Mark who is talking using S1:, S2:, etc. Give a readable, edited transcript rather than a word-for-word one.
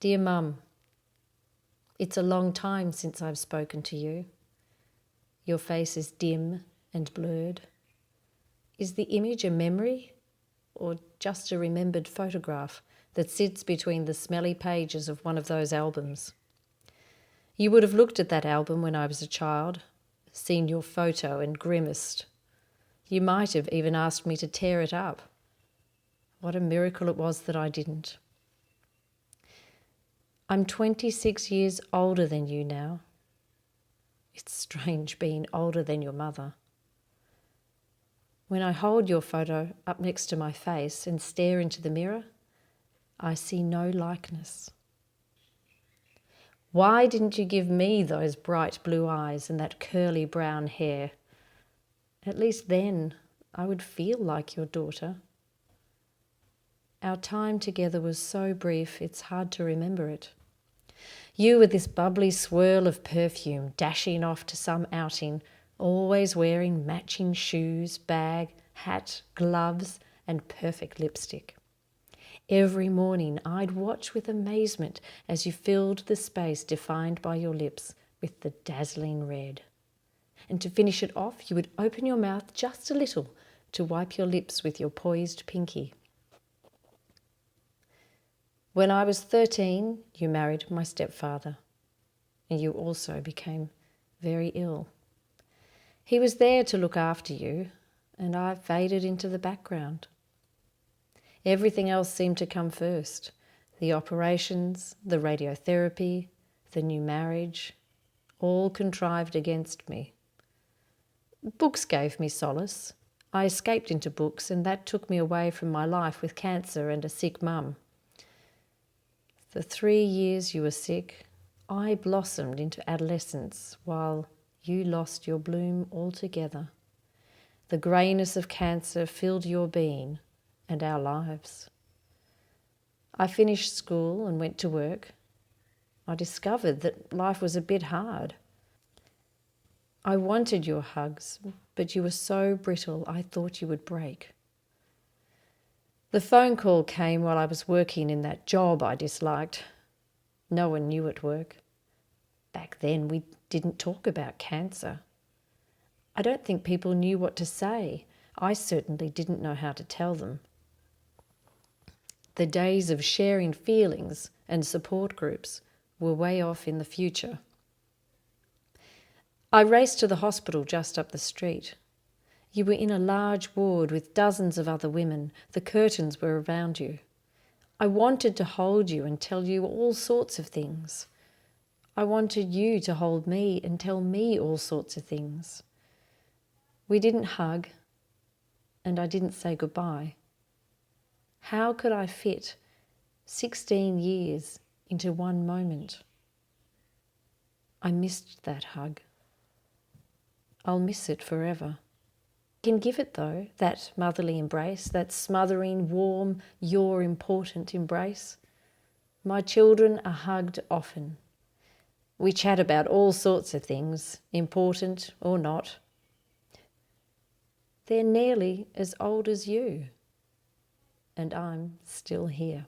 S1: Dear Mum, it's a long time since I've spoken to you. Your face is dim and blurred. Is the image a memory or just a remembered photograph that sits between the smelly pages of one of those albums? You would have looked at that album when I was a child, seen your photo and grimaced. You might have even asked me to tear it up. What a miracle it was that I didn't. I'm 26 years older than you now. It's strange being older than your mother. When I hold your photo up next to my face and stare into the mirror, I see no likeness. Why didn't you give me those bright blue eyes and that curly brown hair? At least then I would feel like your daughter. Our time together was so brief, it's hard to remember it. You with this bubbly swirl of perfume, dashing off to some outing, always wearing matching shoes, bag, hat, gloves, and perfect lipstick. Every morning I'd watch with amazement as you filled the space defined by your lips with the dazzling red. And to finish it off, you would open your mouth just a little to wipe your lips with your poised pinky. When I was 13, you married my stepfather, and you also became very ill. He was there to look after you, and I faded into the background. Everything else seemed to come first. The operations, the radiotherapy, the new marriage, all contrived against me. Books gave me solace. I escaped into books, and that took me away from my life with cancer and a sick mum. The 3 years you were sick, I blossomed into adolescence while you lost your bloom altogether. The greyness of cancer filled your being and our lives. I finished school and went to work. I discovered that life was a bit hard. I wanted your hugs, but you were so brittle I thought you would break. The phone call came while I was working in that job I disliked. No one knew at work. Back then we didn't talk about cancer. I don't think people knew what to say. I certainly didn't know how to tell them. The days of sharing feelings and support groups were way off in the future. I raced to the hospital just up the street. You were in a large ward with dozens of other women. The curtains were around you. I wanted to hold you and tell you all sorts of things. I wanted you to hold me and tell me all sorts of things. We didn't hug, and I didn't say goodbye. How could I fit 16 years into one moment? I missed that hug. I'll miss it forever. I can give it though, that motherly embrace, that smothering, warm, you're important embrace. My children are hugged often. We chat about all sorts of things, important or not. They're nearly as old as you, and I'm still here.